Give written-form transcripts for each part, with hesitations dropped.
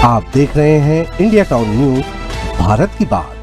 आप देख रहे हैं इंडिया टाउन न्यूज, भारत की बात।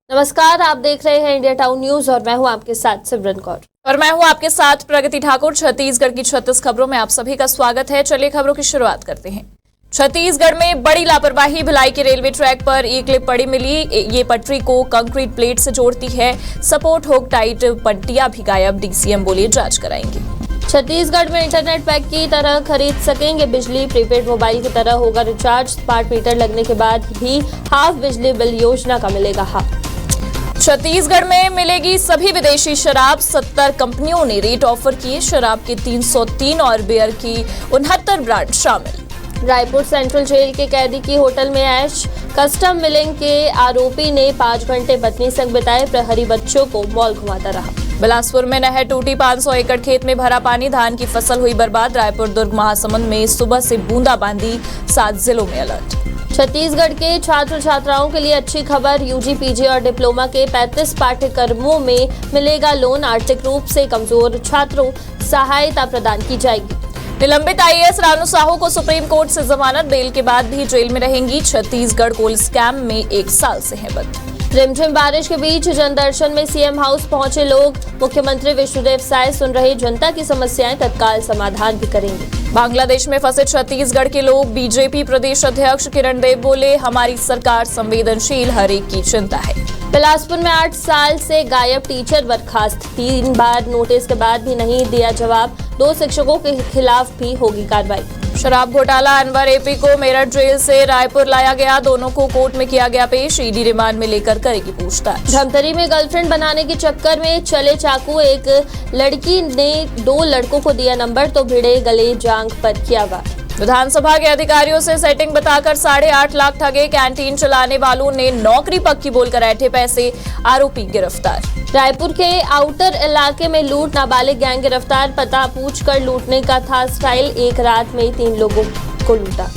नमस्कार, आप देख रहे हैं इंडिया टाउन न्यूज और मैं हूं आपके साथ सिमरन कौर। और मैं हूं आपके साथ प्रगति ठाकुर। छत्तीसगढ़ की 36 खबरों में आप सभी का स्वागत है। चलिए खबरों की शुरुआत करते हैं। छत्तीसगढ़ में बड़ी लापरवाही, भिलाई के रेलवे ट्रैक पर एक क्लिप पड़ी मिली। ये पटरी को कंक्रीट प्लेट से जोड़ती है। सपोर्ट हुक टाइट, पट्टियां भी गायब। डीसीएम बोले जांच कराएंगे। छत्तीसगढ़ में इंटरनेट पैक की तरह खरीद सकेंगे बिजली। प्रीपेड मोबाइल की तरह होगा रिचार्ज। स्मार्ट मीटर लगने के बाद भी हाफ बिजली बिल योजना का मिलेगा हाफ। छत्तीसगढ़ में मिलेगी सभी विदेशी शराब। 70 कंपनियों ने रेट ऑफर किए। शराब के 303 और बियर की 69 ब्रांड शामिल। रायपुर सेंट्रल जेल के कैदी की होटल में ऐश। कस्टम मिलिंग के आरोपी ने 5 घंटे पत्नी संग बिताए। प्रहरी बच्चों को मॉल घुमाता रहा। बिलासपुर में नहर टूटी। 500 एकड़ खेत में भरा पानी। धान की फसल हुई बर्बाद। रायपुर, दुर्ग, महासमुंद में सुबह से बूंदाबांदी। 7 जिलों में अलर्ट। छत्तीसगढ़ के छात्र छात्राओं के लिए अच्छी खबर। यूजी, पीजी और डिप्लोमा के 35 पाठ्यक्रमों में मिलेगा लोन। आर्थिक रूप से कमजोर छात्रों सहायता प्रदान की जाएगी। निलंबित आईएएस रानू साहू को सुप्रीम कोर्ट से जमानत। बेल के बाद भी जेल में रहेंगी। छत्तीसगढ़ कोल स्कैम में 1 साल से है बंद। रिमझिम बारिश के बीच जनदर्शन में सीएम हाउस पहुंचे लोग। मुख्यमंत्री विष्णुदेव साय सुन रहे जनता की समस्याएं, तत्काल समाधान भी करेंगे। बांग्लादेश में फंसे छत्तीसगढ़ के लोग। बीजेपी प्रदेश अध्यक्ष किरण देव बोले, हमारी सरकार संवेदनशील, हर एक की चिंता है। बिलासपुर में 8 साल से गायब टीचर बर्खास्त। 3 बार नोटिस के बाद भी नहीं दिया जवाब। 2 शिक्षकों के खिलाफ भी होगी कार्रवाई। शराब घोटाला, अनवर एपी को मेरठ जेल से रायपुर लाया गया। दोनों को कोर्ट में किया गया पेश। ईडी रिमांड में लेकर करेगी पूछताछ। धमतरी में गर्लफ्रेंड बनाने के चक्कर में चले चाकू। एक लड़की ने 2 लड़कों को दिया नंबर तो भिड़े गले जांघ पर किया वार। विधानसभा के अधिकारियों से सेटिंग बताकर 8.5 लाख ठगे। कैंटीन चलाने वालों ने नौकरी पक्की बोलकर ऐंठे पैसे। आरोपी गिरफ्तार। रायपुर के आउटर इलाके में लूट, नाबालिग गैंग गिरफ्तार। पता पूछकर लूटने का था स्टाइल। एक रात में 3 लोगों को लूटा।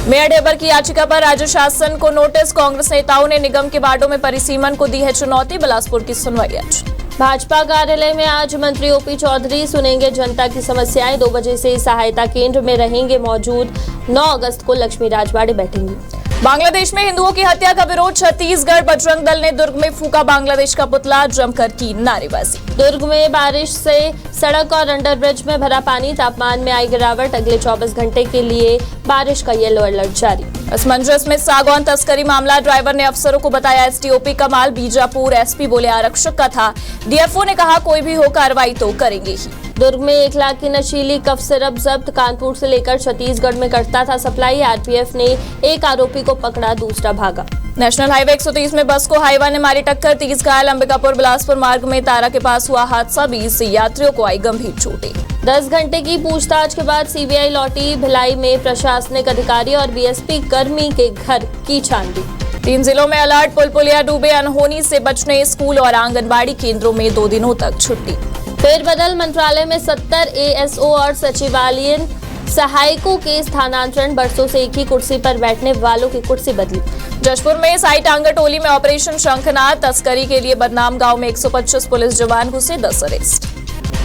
मेयर ढेबर की याचिका पर राज्य शासन को नोटिस। कांग्रेस नेताओं ने निगम के वार्डों में परिसीमन को दी है चुनौती। बिलासपुर की सुनवाई आज। भाजपा कार्यालय में आज मंत्री ओपी चौधरी सुनेंगे जनता की समस्याएं। 2 बजे से सहायता केंद्र में रहेंगे मौजूद। 9 अगस्त को लक्ष्मी राजवाड़े बैठेंगी। बांग्लादेश में हिंदुओं की हत्या का विरोध। छत्तीसगढ़ बजरंग दल ने दुर्ग में फूका बांग्लादेश का पुतला। जमकर की नारेबाजी। दुर्ग में बारिश से सड़क और अंडरब्रिज में भरा पानी। तापमान में आई गिरावट। अगले 24 घंटे के लिए बारिश का येलो अलर्ट जारी। असमंजस में सागौन तस्करी मामला। ड्राइवर ने अफसरों को बताया एसटीओपी का माल। बीजापुर एसपी बोले आरक्षक का था। डीएफओ ने कहा कोई भी हो कार्रवाई तो करेंगे ही। दुर्ग में 1 लाख की नशीली कफ सिरप जब्त। कानपुर से लेकर छत्तीसगढ़ में करता था सप्लाई। आरपीएफ ने एक आरोपी को पकड़ा, दूसरा भागा। नेशनल हाईवे 130 में बस को हाईवा ने मारी टक्कर। 30 घायल। अंबिकापुर बिलासपुर मार्ग में तारा के पास हुआ हादसा। 20 यात्रियों को आई गंभीर चोटें। 10 घंटे की पूछताछ के बाद सीबीआई लौटी। भिलाई में प्रशासनिक अधिकारी और बीएसपी कर्मी के घर की छानबीन। 3 जिलों में अलर्ट। पुलिया डूबे। अनहोनी से बचने स्कूल और आंगनबाड़ी केंद्रों में 2 दिनों तक छुट्टी। फेरबदल, मंत्रालय में 70 एएसओ और सचिवालयीन सहायकों के स्थानांतरण। बरसों से एक ही कुर्सी पर बैठने वालों की कुर्सी बदली। जशपुर में साई टांगर टोली में ऑपरेशन शंखनाद। तस्करी के लिए बदनाम गांव में 125 पुलिस जवान घुसे। 10 अरेस्ट।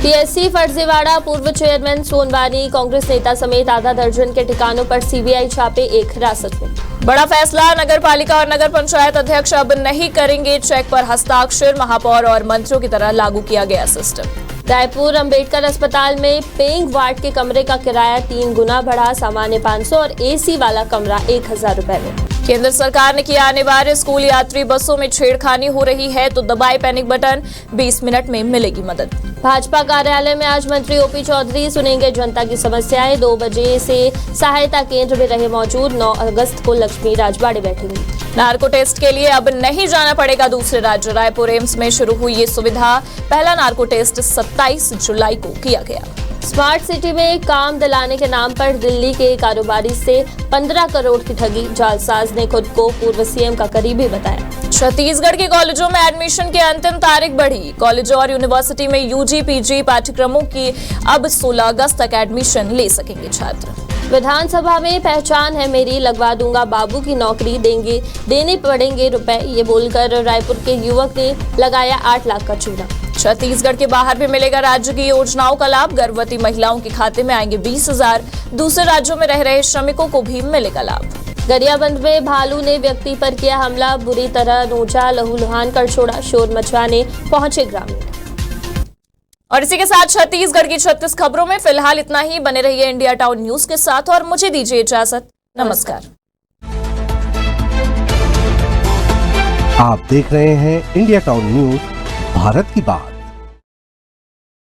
पीएससी फर्जीवाड़ा, पूर्व चेयरमैन सोनवानी, कांग्रेस नेता समेत आधा दर्जन के ठिकानों पर सीबीआई छापे। 1 हिरासत में। बड़ा फैसला, नगर पालिका और नगर पंचायत अध्यक्ष अब नहीं करेंगे चेक पर हस्ताक्षर। महापौर और मंत्रियों की तरह लागू किया गया सिस्टम। रायपुर अंबेडकर अस्पताल में पेइंग वार्ड के कमरे का किराया 3 गुना बढ़ा। सामान्य 500 और एसी वाला कमरा 1000 रुपए में। केंद्र सरकार ने किया अनिवार्य। स्कूल यात्री बसों में छेड़खानी हो रही है तो दबाए पैनिक बटन। 20 मिनट में मिलेगी मदद। भाजपा कार्यालय में आज मंत्री ओपी चौधरी सुनेंगे जनता की समस्याएं। 2 बजे से सहायता केंद्र में रहे मौजूद। 9 अगस्त को लक्ष्मी राजवाड़े बैठेंगी। नार्को टेस्ट के लिए अब नहीं जाना पड़ेगा दूसरे राज्य। रायपुर एम्स में शुरू हुई ये सुविधा। पहला नार्को टेस्ट 27 जुलाई को किया गया। स्मार्ट सिटी में काम दिलाने के नाम पर दिल्ली के कारोबारी से 15 करोड़ की ठगी। जालसाज ने खुद को पूर्व सीएम का करीबी बताया। छत्तीसगढ़ के कॉलेजों में एडमिशन की अंतिम तारीख बढ़ी। कॉलेज और यूनिवर्सिटी में यूजी, पीजी पाठ्यक्रमों की अब 16 अगस्त तक एडमिशन ले सकेंगे छात्र। विधानसभा में पहचान है मेरी, लगवा दूंगा बाबू की नौकरी, देने पड़ेंगे रुपए, ये बोलकर रायपुर के युवक ने लगाया 8 लाख का चूना। छत्तीसगढ़ के बाहर भी मिलेगा राज्य की योजनाओं का लाभ, गर्भवती महिलाओं के खाते में आएंगे 20,000, दूसरे राज्यों में रह रहे श्रमिकों को भी मिलेगा लाभ। गरियाबंद में भालू ने व्यक्ति पर किया हमला, बुरी तरह नोचा, लहूलुहान कर छोड़ा, शोर मचवाने पहुंचे ग्रामीण। और इसी के साथ छत्तीसगढ़ की 36 खबरों में फिलहाल इतना ही। बने रहिए इंडिया टाउन न्यूज के साथ और मुझे दीजिए इजाजत। नमस्कार। आप देख रहे हैं इंडिया टाउन न्यूज, भारत की बात।